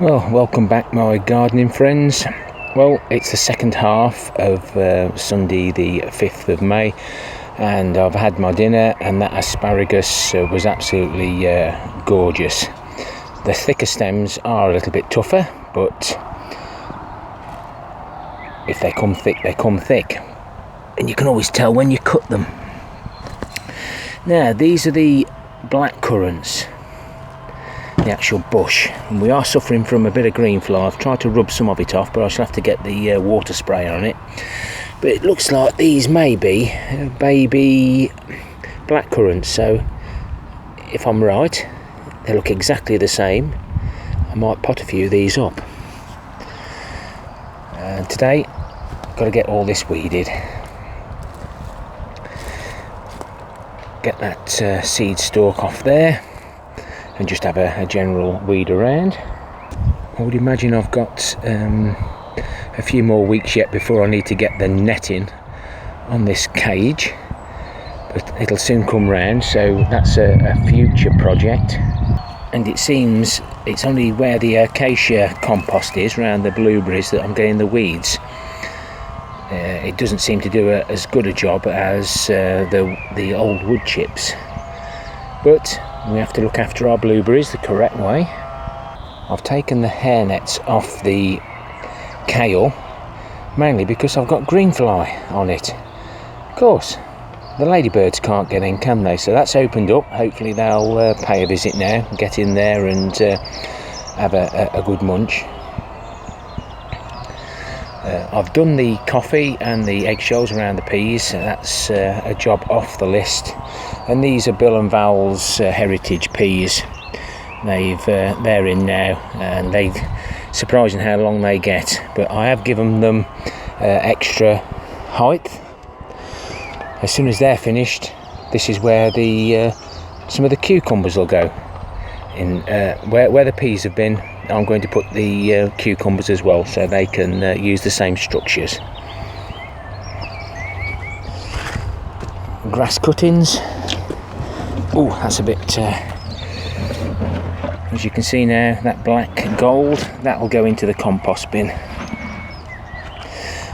Well, welcome back my gardening friends. Well, it's the second half of Sunday the 5th of May and I've had my dinner and that asparagus was absolutely gorgeous. The thicker stems are a little bit tougher, but if they come thick, they come thick. And you can always tell when you cut them. Now, these are the black currants, the actual bush, and we are suffering from a bit of green fly. I've tried to rub some of it off, but I shall have to get the water sprayer on it. But it looks like these may be baby black currants, so if I'm right, they look exactly the same. I might pot a few of these up. And today, I've got to get all this weeded. Get that seed stalk off there and just have a general weed around. I would imagine I've got a few more weeks yet before I need to get the netting on this cage, but it'll soon come round, so that's a future project. And it seems it's only where the acacia compost is around the blueberries that I'm getting the weeds. It doesn't seem to do as good a job as the old wood chips, but we have to look after our blueberries the correct way. I've taken the hair nets off the kale mainly because I've got green fly on it. Of course, the ladybirds can't get in, can they? So that's opened up. Hopefully they'll pay a visit now, get in there and have a good munch. I've done the coffee and the eggshells around the peas. That's a job off the list. And these are Bill and Val's heritage peas. They're in now, and surprising how long they get. But I have given them extra height. As soon as they're finished, this is where some of the cucumbers will go. In where the peas have been, I'm going to put the cucumbers as well, so they can use the same structures. Grass cuttings. Oh, that's a bit. As you can see now, that black gold, that will go into the compost bin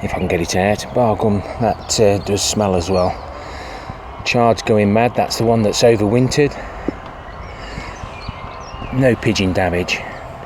if I can get it out. Bargum, that does smell as well. Chard's going mad. That's the one that's overwintered. No pigeon damage.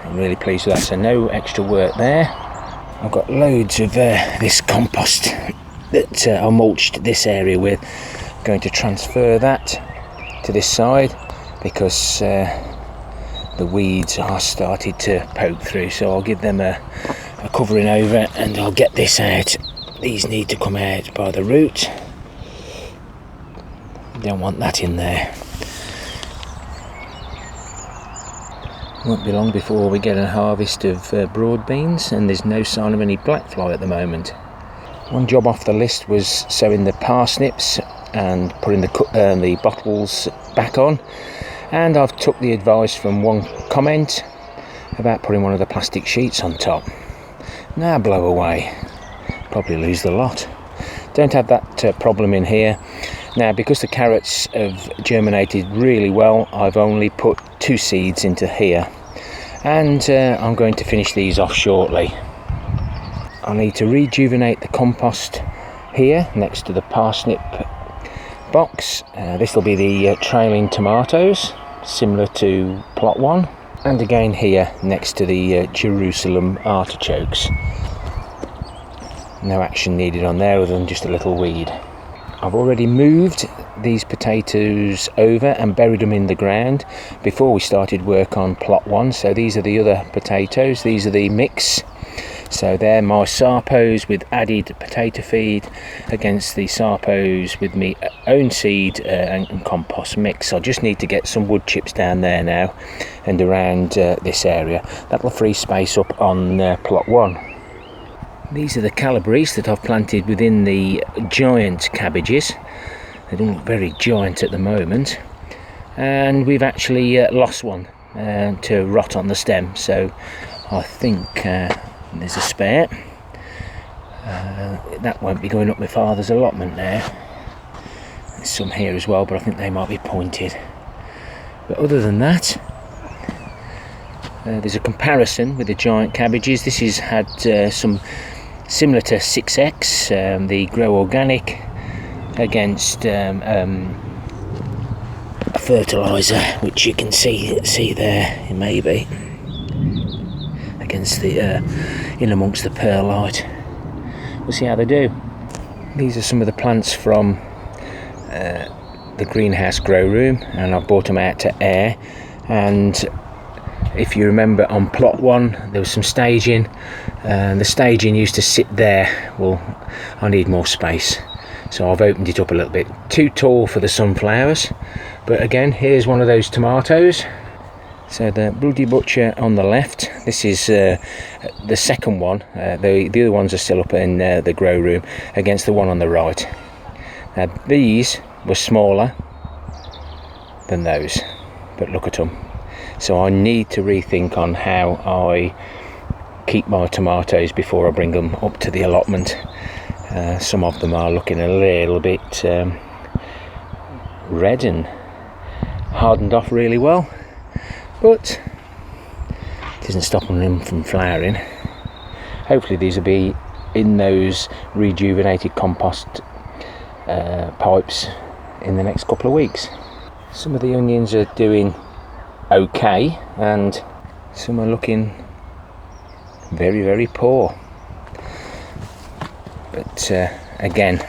I'm really pleased with that, so no extra work there. I've got loads of this compost that I mulched this area with. I'm going to transfer that to this side because the weeds are started to poke through, so I'll give them a covering over and I'll get this out. These need to come out by the root. Don't want that in there. Won't be long before we get a harvest of broad beans, and there's no sign of any black fly at the moment. One job off the list was sowing the parsnips and putting the bottles back on, and I've took the advice from one comment about putting one of the plastic sheets on top. Now blow away, probably lose the lot. Don't have that problem in here. Now, because the carrots have germinated really well, I've only put 2 seeds into here, and I'm going to finish these off shortly. I need to rejuvenate the compost here next to the parsnip box. This will be the trailing tomatoes, similar to plot 1, and again here next to the Jerusalem artichokes. No action needed on there other than just a little weed. I've already moved these potatoes over and buried them in the ground before we started work on plot 1. So these are the other potatoes, these are the mix. So they're my sarpos with added potato feed against the sarpos with my own seed and compost mix. I just need to get some wood chips down there now and around this area. That'll free space up on plot 1. These are the calabrese that I've planted within the giant cabbages. They don't look very giant at the moment. And we've actually lost one to rot on the stem. So I think there's a spare. That won't be going up my father's allotment now. There's some here as well, but I think they might be pointed. But other than that, There's a comparison with the giant cabbages. This has had some similar to 6X, the Grow Organic, against a fertiliser, which you can see there, maybe against the in amongst the perlite. We'll see how they do. These are some of the plants from the greenhouse grow room, and I've brought them out to air. And if you remember, on plot 1 there was some staging, and the staging used to sit there. Well, I need more space, so I've opened it up a little bit. Too tall for the sunflowers, but again, here's one of those tomatoes. So the Bloody Butcher on the left, this is the second one. The other ones are still up in the grow room, against the one on the right. Now these were smaller than those, but look at them. So I need to rethink on how I keep my tomatoes before I bring them up to the allotment. Some of them are looking a little bit red and hardened off really well, but it isn't stopping them from flowering. Hopefully these will be in those rejuvenated compost pipes in the next couple of weeks. Some of the onions are doing okay, and some are looking very, very poor. But again,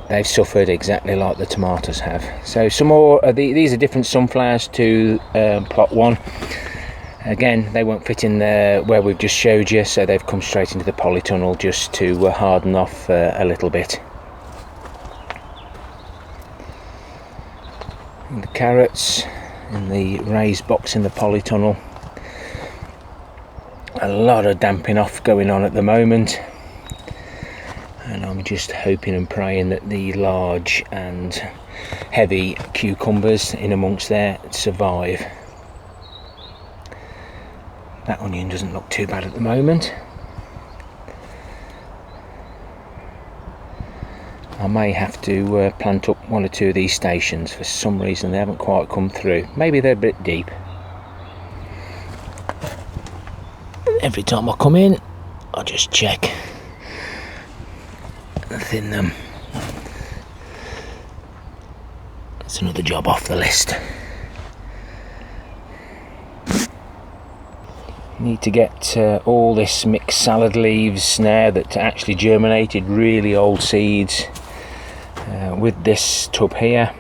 they've suffered exactly like the tomatoes have. So some more these are different sunflowers to plot 1. Again, they won't fit in where we've just showed you, so they've come straight into the polytunnel just to harden off a little bit. And the carrots in the raised box in the polytunnel. A lot of damping off going on at the moment, and I'm just hoping and praying that the large and heavy cucumbers in amongst there survive. That onion doesn't look too bad at the moment. I may have to plant up 1 or 2 of these stations. For some reason they haven't quite come through. Maybe they're a bit deep. Every time I come in, I just check and thin them. That's another job off the list. Need to get all this mixed salad leaves now that actually germinated, really old seeds, with this tub here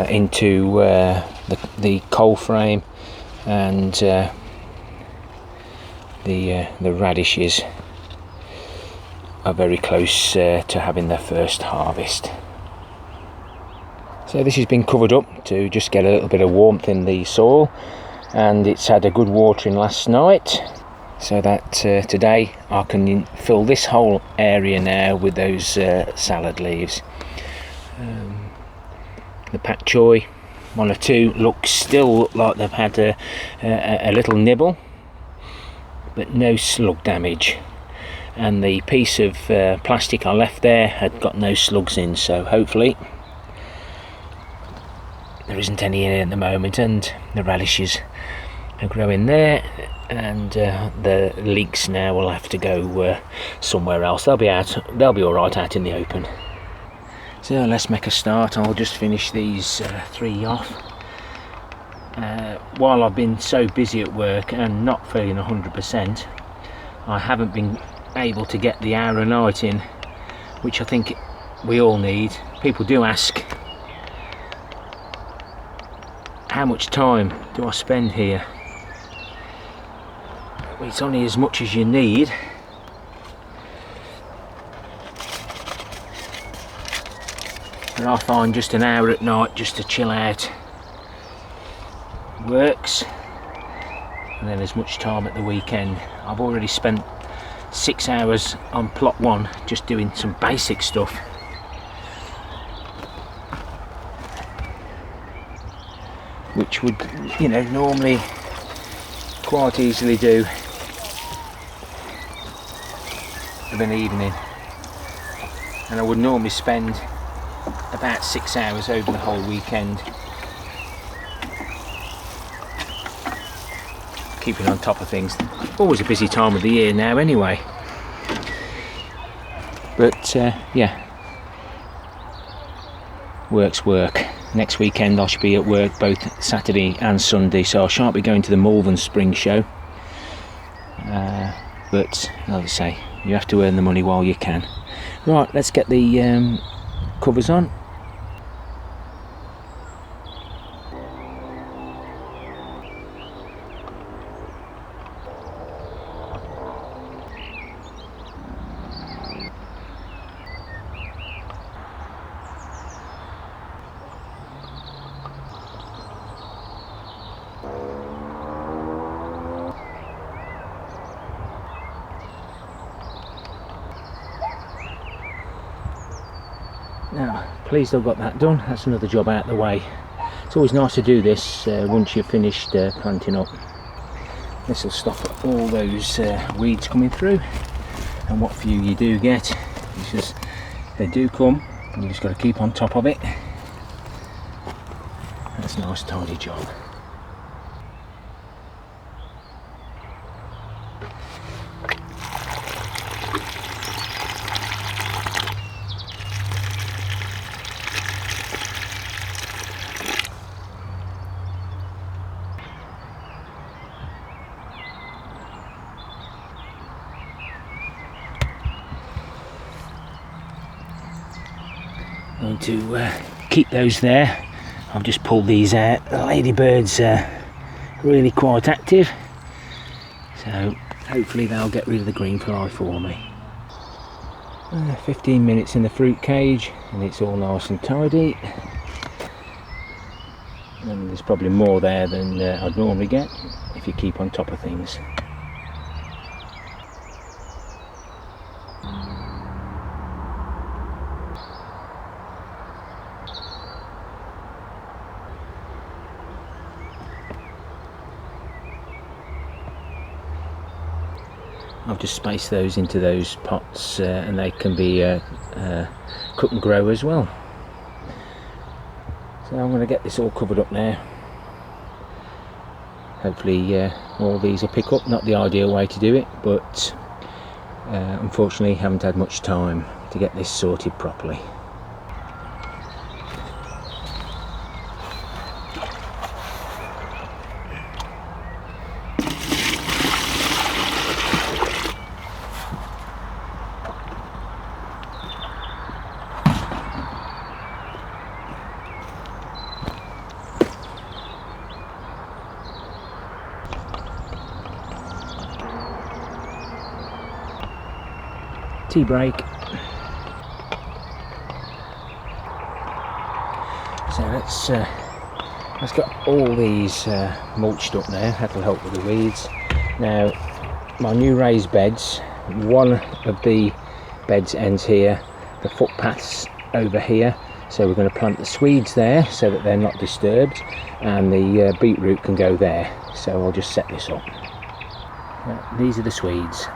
into the cold frame, and the radishes are very close to having their first harvest. So this has been covered up to just get a little bit of warmth in the soil, and it's had a good watering last night, so that today I can fill this whole area now with those salad leaves. The pak choy, 1 or 2 still look like they've had a little nibble, but no slug damage, and the piece of plastic I left there had got no slugs in, so hopefully there isn't any in it at the moment. And the radishes are growing there, and the leeks now will have to go somewhere else. They'll be all right out in the open. So let's make a start. I'll just finish these 3 off. While I've been so busy at work and not feeling 100%, I haven't been able to get the hour a night in, which I think we all need. People do ask, how much time do I spend here? Well, it's only as much as you need. And I find just an hour at night just to chill out works, and then as much time at the weekend. I've already spent 6 hours on plot 1 just doing some basic stuff. Which would, normally quite easily do of an evening, and I would normally spend about 6 hours over the whole weekend. keeping on top of things. Always a busy time of the year now anyway. But yeah, work's work. Next weekend I should be at work both Saturday and Sunday, so I shan't be going to the Malvern Spring Show. But like I say, you have to earn the money while you can. Right, let's get the covers on. Now, pleased I've got that done. That's another job out of the way. It's always nice to do this once you've finished planting up. This will stop all those weeds coming through, and what few you do get, it's just, they do come, and you just got to keep on top of it. That's a nice tidy job. Going to keep those there. I've just pulled these out. The ladybirds are really quite active, so hopefully they'll get rid of the green fly for me. 15 minutes in the fruit cage and it's all nice and tidy, and there's probably more there than I'd normally get if you keep on top of things. I've just spaced those into those pots and they can be cut and grow as well. So I'm going to get this all covered up now. Hopefully all these will pick up. Not the ideal way to do it, but unfortunately haven't had much time to get this sorted properly. Tea break. So let's get all these mulched up now. That'll help with the weeds. Now, my new raised beds, one of the beds ends here, the footpaths over here, so we're going to plant the Swedes there so that they're not disturbed, and the beetroot can go there. So I'll just set this up. These are the Swedes.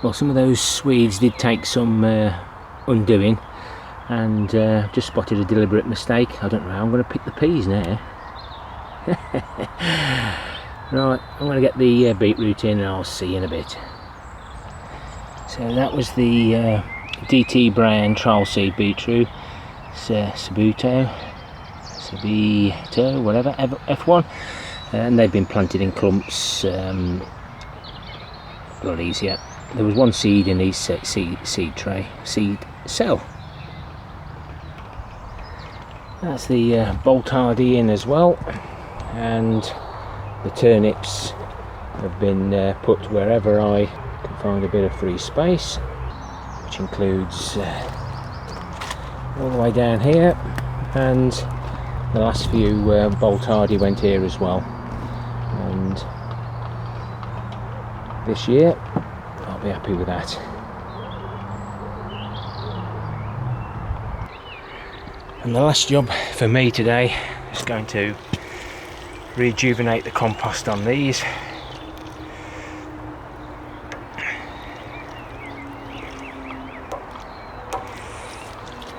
Well, some of those Swedes did take some undoing, and just spotted a deliberate mistake. I don't know how I'm going to pick the peas now. Right, I'm going to get the beetroot in and I'll see you in a bit. So that was the DT brand trial seed beetroot. It's Sabito, whatever, F1, and they've been planted in clumps. A lot easier. There was one seed in each seed cell. That's the bolt hardy in as well, and the turnips have been put wherever I can find a bit of free space, which includes all the way down here, and the last few bolt hardy went here as well. And this year I'll be happy with that. And the last job for me today is going to rejuvenate the compost on these.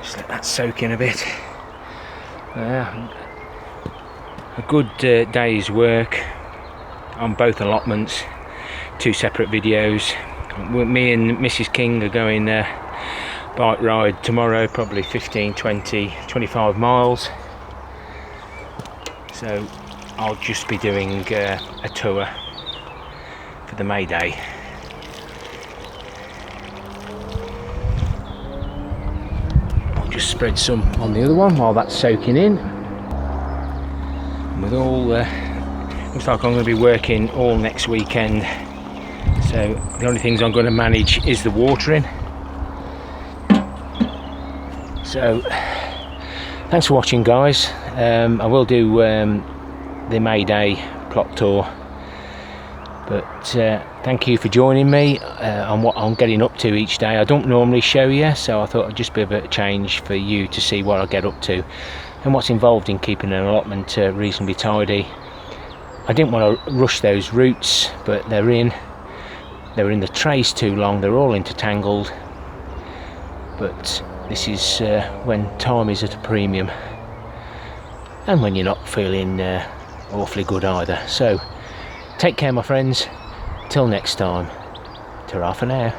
Just let that soak in a bit. A good day's work on both allotments, 2 separate videos. Me and Mrs. King are going bike ride tomorrow, probably 15, 20, 25 miles. So I'll just be doing a tour for the May Day. I'll just spread some on the other one while that's soaking in. And with all, looks like I'm going to be working all next weekend. So the only things I'm going to manage is the watering. So thanks for watching, guys. I will do the May Day plot tour, but thank you for joining me on what I'm getting up to each day. I don't normally show you, so I thought it'd just be a bit of change for you to see what I get up to and what's involved in keeping an allotment reasonably tidy. I didn't want to rush those roots, but they were in the trays too long. They're all intertangled, but this is when time is at a premium, and when you're not feeling awfully good either. So take care, my friends, till next time. Ta-ra for now.